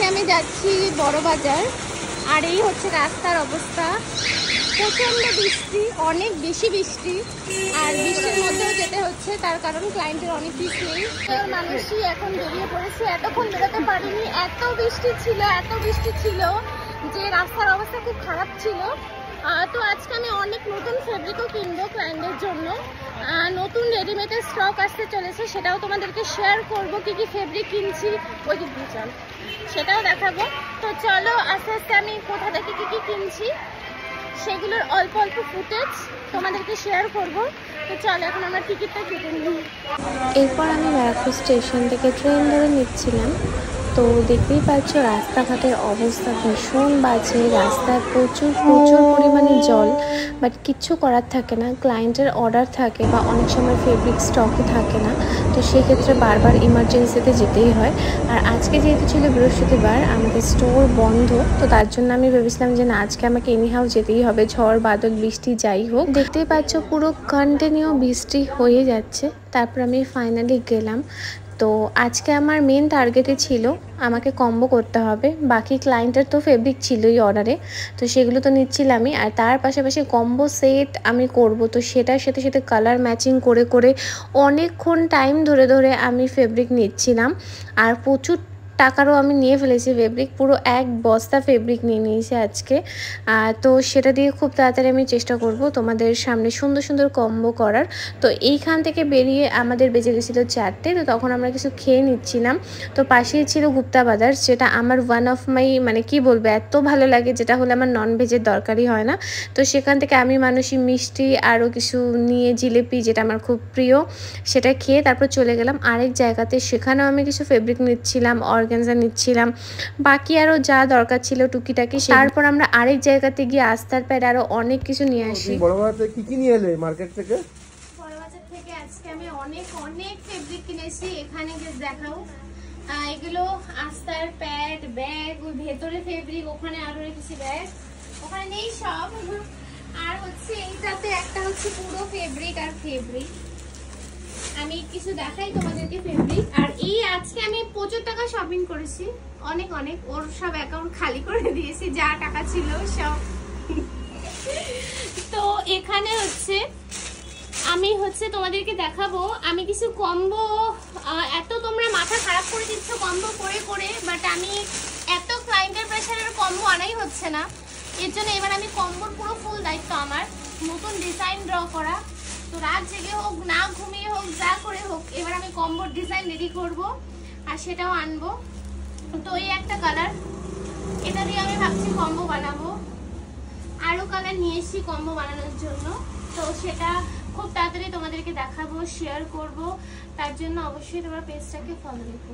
আজকে আমি যাচ্ছি বড় বাজার, আর এই হচ্ছে রাস্তার অবস্থা। প্রচণ্ড বৃষ্টি, অনেক বেশি বৃষ্টি, আর বৃষ্টির মধ্যেও যেতে হচ্ছে, তার কারণ ক্লায়েন্টের অনেক পিস নেই। মানুষই এখন বেরিয়ে পড়েছে, এতক্ষণ বেরোতে পারিনি, এত বৃষ্টি ছিল যে রাস্তার অবস্থা খুব খারাপ ছিল। তো আজকে আমি অনেক নতুন ফেব্রিকও কিনবো ক্লায়েন্টের জন্য। নতুন রেডিমেডের স্টক আসতে চলেছে, সেটাও তোমাদেরকে শেয়ার করবো। কি কি ফেব্রিক কিনছি ওই দিক দিয়ে চল, সেটাও দেখাবো। তো চলো আস্তে আস্তে আমি কোথা থেকে কি কি কিনছি সেগুলোর অল্প অল্প ফুটেজ তোমাদেরকে শেয়ার করব। তো চলো এখন আমরা টিকিটটা কেটে নিই। এরপর আমি ব্যারাকপুর স্টেশন থেকে ট্রেন ধরে নিচ্ছিলাম। তো দেখতেই পাচ্ছ রাস্তাঘাটের অবস্থা ভীষণ বাজে, রাস্তায় প্রচুর পরিমাণে জল, বাট কিচ্ছু করার থাকে না। ক্লায়েন্টের অর্ডার থাকে বা অনেক সময় ফেব্রিক স্টকে থাকে না, তো সেক্ষেত্রে বারবার ইমার্জেন্সিতে যেতেই হয়। আর আজকে যেহেতু ছিল বৃহস্পতিবার, আমাদের স্টোর বন্ধ, তো তার জন্য আমি ভেবেছিলাম যে না, আজকে আমাকে এনিহাউ যেতেই হবে, ঝড় বাদল বৃষ্টি যাই হোক। দেখতেই পাচ্ছ পুরো কন্টিনিউ বৃষ্টি হয়ে যাচ্ছে। তারপর আমি ফাইনালি গেলাম। তো আজকে আমার মেন টার্গেটে ছিল আমাকে কম্বো করতে হবে। বাকি ক্লায়েন্টের তো ফেব্রিক ছিলই অর্ডারে, তো সেগুলো তো নিচ্ছিলামই, আর তার পাশাপাশি কম্বো সেট আমি করব। তো সেটার সাথে সাথে কালার ম্যাচিং করে করে অনেকক্ষণ টাইম ধরে আমি ফেব্রিক নিচ্ছিলাম। আর প্রচুর টাকারও আমি নিয়ে ফেলেছি ফেব্রিক, পুরো এক বস্তা ফেব্রিক নিয়ে নিয়েছি আজকে। তো সেটা দিয়ে খুব তাড়াতাড়ি আমি চেষ্টা করব তোমাদের সামনে সুন্দর সুন্দর কম্বো করার। তো এইখান থেকে বেরিয়ে আমাদের বেজে গেছিলো 4টে, তো তখন আমরা কিছু খেয়ে নিচ্ছিলাম। তো পাশেই ছিল গুপ্তা বাজার, যেটা আমার ওয়ান অফ মাই মানে কি বলবো এত ভালো লাগে, যেটা হলে আমার ননভেজের দরকারই হয় না। তো সেখান থেকে আমি মানুষই মিষ্টি আরও কিছু নিয়ে, জিলিপি যেটা আমার খুব প্রিয়, সেটা খেয়ে তারপর চলে গেলাম আরেক জায়গাতে। সেখানেও আমি কিছু ফেব্রিক নিচ্ছিলাম, অর্গানজা নিচ্ছিলাম, বাকি আরও যা দরকার ছিল টুকিটাকি। তারপর আমরা আরেক জায়গাতে গিয়ে আস্তার প্যাড আরও অনেক কিছু নিয়ে আসি। বড় বাজার কি কি নিয়ে এলে মার্কেট থেকে? বড় বাজার থেকে আজকে আমি অনেক ফেব্রিক কিনেছি। এখানে দেখাও, এগুলো আস্তার প্যাড, ব্যাগ, ওই ভেতরে ফেব্রিক, ওখানে আরো রেখেছি ব্যাগ, ওখানে নেই সব। আর হচ্ছে এইটাতে একটা হচ্ছে পুরো ফেব্রিক আর ফেব্রিক। আমি কিছু দেখাই তোমাদেরকে ফেব্রিক। আর এই আজকে আমি প্রচুর টাকা শপিং করেছি, অনেক ওর সব অ্যাকাউন্ট খালি করে দিয়েছি, যা টাকা ছিল সব। তো এখানে হচ্ছে আমি তোমাদেরকে দেখাবো আমি কিছু কম্বো। এত তোমরা মাথা খারাপ করে দিচ্ছ কম্বো করে করে, বাট আমি এত ক্লায়েন্টের প্রেশারের কম্বো আনাই হচ্ছে না। এর জন্য এবার আমি কম্বোর পুরো ফুল দায়িত্ব আমার, নতুন ডিজাইন ড্র করা। তো রাত জেগে হোক, না ঘুমিয়ে হোক, যা করে হোক, এবার আমি কম্বোর ডিজাইন রেডি করব আর সেটাও আনবো। তো এই একটা কালার, এটা দিয়ে আমি ভাবছি কম্বো বানাবো। আরও কালার নিয়ে এসেছি কম্বো বানানোর জন্য, তো সেটা খুব তাড়াতাড়ি তোমাদেরকে দেখাবো, শেয়ার করব। তার জন্য অবশ্যই তোমরা পেজটাকে ফলো রেখো।